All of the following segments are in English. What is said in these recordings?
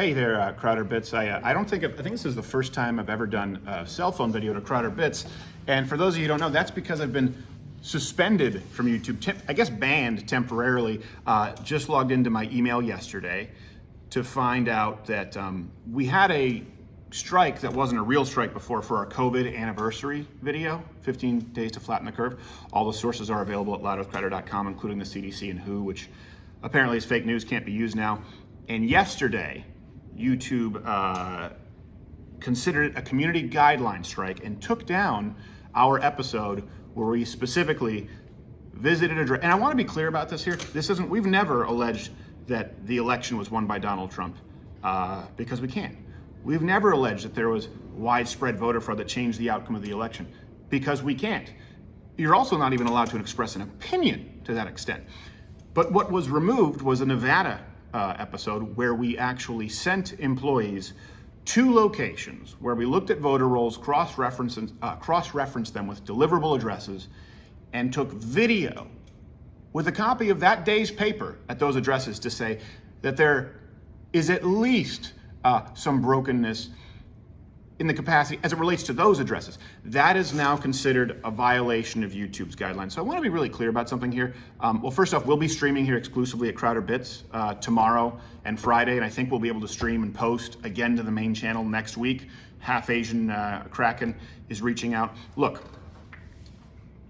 Hey there, Crowder Bits. I think this is the first time I've ever done a cell phone video to Crowder Bits. And for those of you who don't know, that's because I've been suspended from YouTube, I guess banned temporarily. Just logged into my email yesterday to find out that we had a strike that wasn't a real strike before for our COVID anniversary video, 15 days to flatten the curve. All the sources are available at loudwithcrowder.com, including the CDC and WHO, which apparently is fake news, can't be used now. And yesterday, YouTube considered it a community guideline strike and took down our episode where we specifically visited a, and I want to be clear about this here. We've never alleged that the election was won by Donald Trump because we can't. We've never alleged that there was widespread voter fraud that changed the outcome of the election because we can't. You're also not even allowed to express an opinion to that extent. But what was removed was a Nevada episode where we actually sent employees to locations where we looked at voter rolls, cross-referenced them with deliverable addresses, and took video with a copy of that day's paper at those addresses to say that there is at least some brokenness in the capacity as it relates to those addresses. That is now considered a violation of YouTube's guidelines. So I want to be really clear about something here. Well, first off, we'll be streaming here exclusively at Crowder Bits tomorrow and Friday, and I think we'll be able to stream and post again to the main channel next week. Half Asian Kraken is reaching out. Look,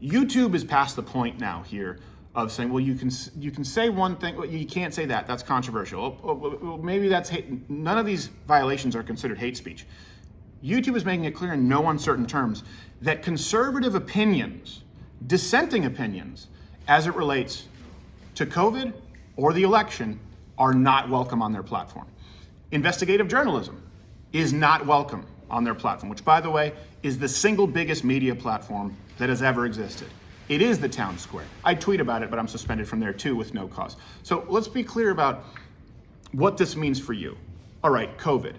YouTube is past the point now here of saying, well, you can say one thing, well, you can't say that. That's controversial. Well, maybe that's hate. None of these violations are considered hate speech. YouTube is making it clear in no uncertain terms that conservative opinions, dissenting opinions, as it relates to COVID or the election, are not welcome on their platform. Investigative journalism is not welcome on their platform, which, by the way, is the single biggest media platform that has ever existed. It is the town square. I tweet about it, but I'm suspended from there too with no cause. So let's be clear about what this means for you. All right, COVID.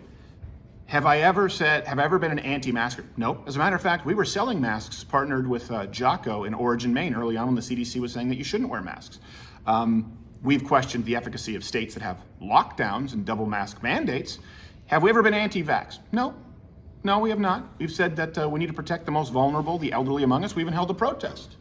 Have I ever been an anti-masker? No. As a matter of fact, we were selling masks partnered with Jocko in Origin, Maine early on when the CDC was saying that you shouldn't wear masks. We've questioned the efficacy of states that have lockdowns and double mask mandates. Have we ever been anti-vax? No. No, we have not. We've said that we need to protect the most vulnerable, the elderly among us. We even held a protest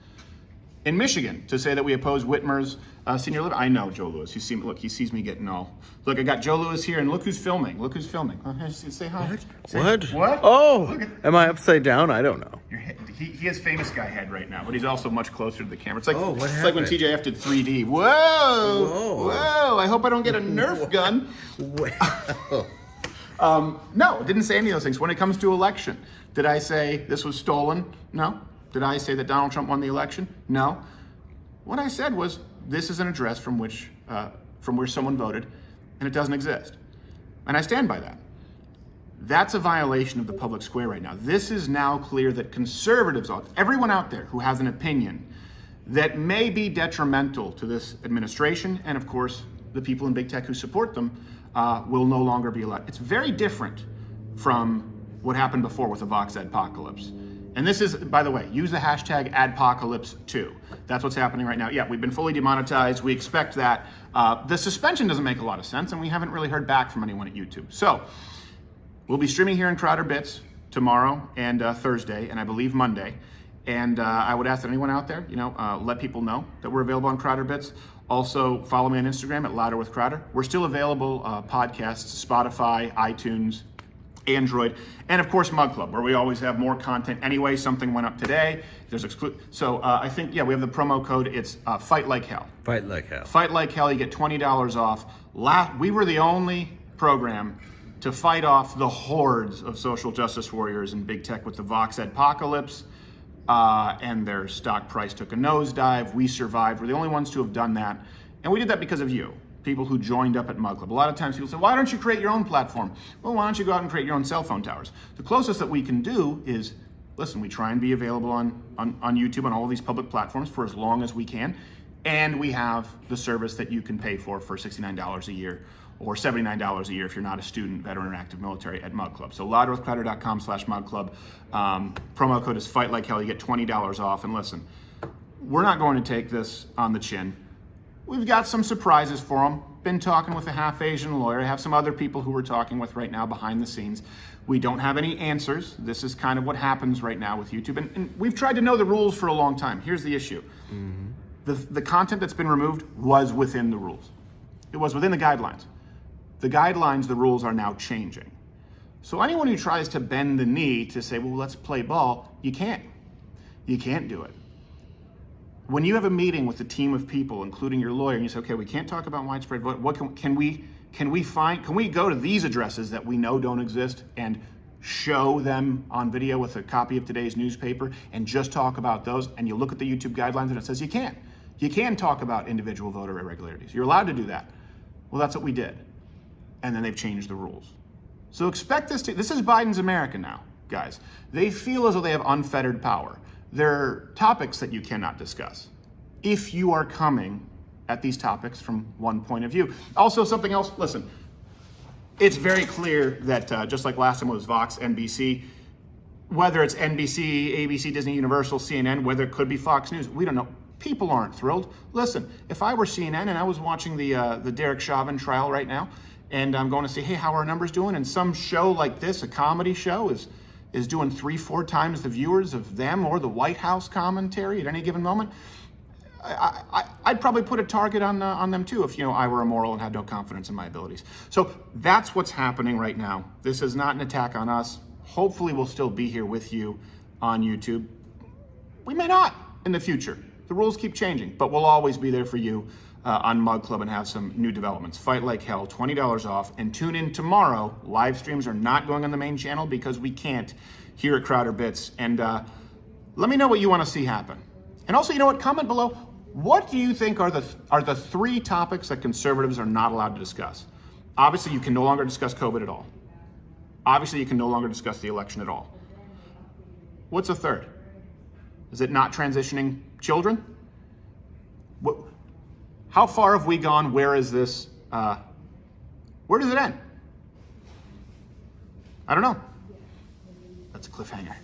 in Michigan to say that we oppose Whitmer's senior living. I know Joe Lewis. He sees me getting all. Look, I got Joe Lewis here, and look who's filming. Look who's filming. Say hi. What? Oh, am I upside down? I don't know. He has famous guy head right now, but he's also much closer to the camera. It's like it's like when TJF did 3D. Whoa! I hope I don't get a Nerf gun. No, I didn't say any of those things. When it comes to election, did I say this was stolen? No. Did I say that Donald Trump won the election? No. What I said was this is an address from where someone voted, and it doesn't exist. And I stand by that. That's a violation of the public square right now. This is now clear that conservatives, everyone out there who has an opinion that may be detrimental to this administration, and of course the people in big tech who support them, will no longer be allowed. It's very different from what happened before with the Vox Adpocalypse. And this is, by the way, use the hashtag #adpocalypse2. That's what's happening right now. Yeah, we've been fully demonetized. We expect that. The suspension doesn't make a lot of sense, and we haven't really heard back from anyone at YouTube. So we'll be streaming here in Crowder Bits tomorrow and Thursday, and I believe Monday. And I would ask that anyone out there, let people know that we're available on Crowder Bits. Also, follow me on Instagram at Louder with Crowder. We're still available podcasts, Spotify, iTunes, Android, and of course Mug Club, where we always have more content anyway. Something went up today. There's so I think, we have the promo code. It's Fight Like Hell. Fight Like Hell. Fight Like Hell. You get $20 off. We were the only program to fight off the hordes of social justice warriors in big tech with the Vox Adpocalypse, and their stock price took a nosedive. We survived. We're the only ones to have done that, and we did that because of you. People who joined up at Mug Club. A lot of times people say, why don't you create your own platform? Well, why don't you go out and create your own cell phone towers? The closest that we can do is, listen, we try and be available on YouTube, on all of these public platforms for as long as we can. And we have the service that you can pay for $69 a year or $79 a year if you're not a student, veteran, or active military at Mug Club. So louderwithcrowder.com/Mug Club. Promo code is Fight Like Hell. You get $20 off. And listen, we're not going to take this on the chin. we've got some surprises for them. Been talking with a half Asian lawyer. I have some other people who we're talking with right now behind the scenes. We don't have any answers. This is kind of what happens right now with YouTube. And we've tried to know the rules for a long time. Here's the issue. The content that's been removed was within the rules. It was within the guidelines. The guidelines, the rules are now changing. So anyone who tries to bend the knee to say, well, let's play ball, you can't. You can't do it. When you have a meeting with a team of people, including your lawyer, and you say, okay, we can't talk about widespread vote. What can we go to these addresses that we know don't exist and show them on video with a copy of today's newspaper and just talk about those? And you look at the YouTube guidelines and it says you can't. You can talk about individual voter irregularities. You're allowed to do that. Well, that's what we did. And then they've changed the rules. So expect this is Biden's America now, guys. They feel as though they have unfettered power. There are topics that you cannot discuss if you are coming at these topics from one point of view. Also, something else, listen, it's very clear that just like last time it was Vox, NBC, whether it's NBC, ABC, Disney, Universal, CNN, whether it could be Fox News, we don't know. People aren't thrilled. Listen, if I were CNN and I was watching the Derek Chauvin trial right now, and I'm going to say, hey, how are our numbers doing? And some show like this, a comedy show, is doing 3-4 times the viewers of them or the White House commentary at any given moment, I'd probably put a target on them too if I were immoral and had no confidence in my abilities. So that's what's happening right now. This is not an attack on us. Hopefully we'll still be here with you on YouTube. We may not in the future. The rules keep changing, but we'll always be there for you on Mug Club and have some new developments. Fight like hell, $20 off, and tune in tomorrow. Live streams are not going on the main channel because we can't here at Crowder Bits. And let me know what you want to see happen. And also, you know what? Comment below. What do you think are the 3 topics that conservatives are not allowed to discuss? Obviously, you can no longer discuss COVID at all. Obviously, you can no longer discuss the election at all. What's a third? Is it not transitioning children? How far have we gone? Where is this? Where does it end? I don't know. That's a cliffhanger.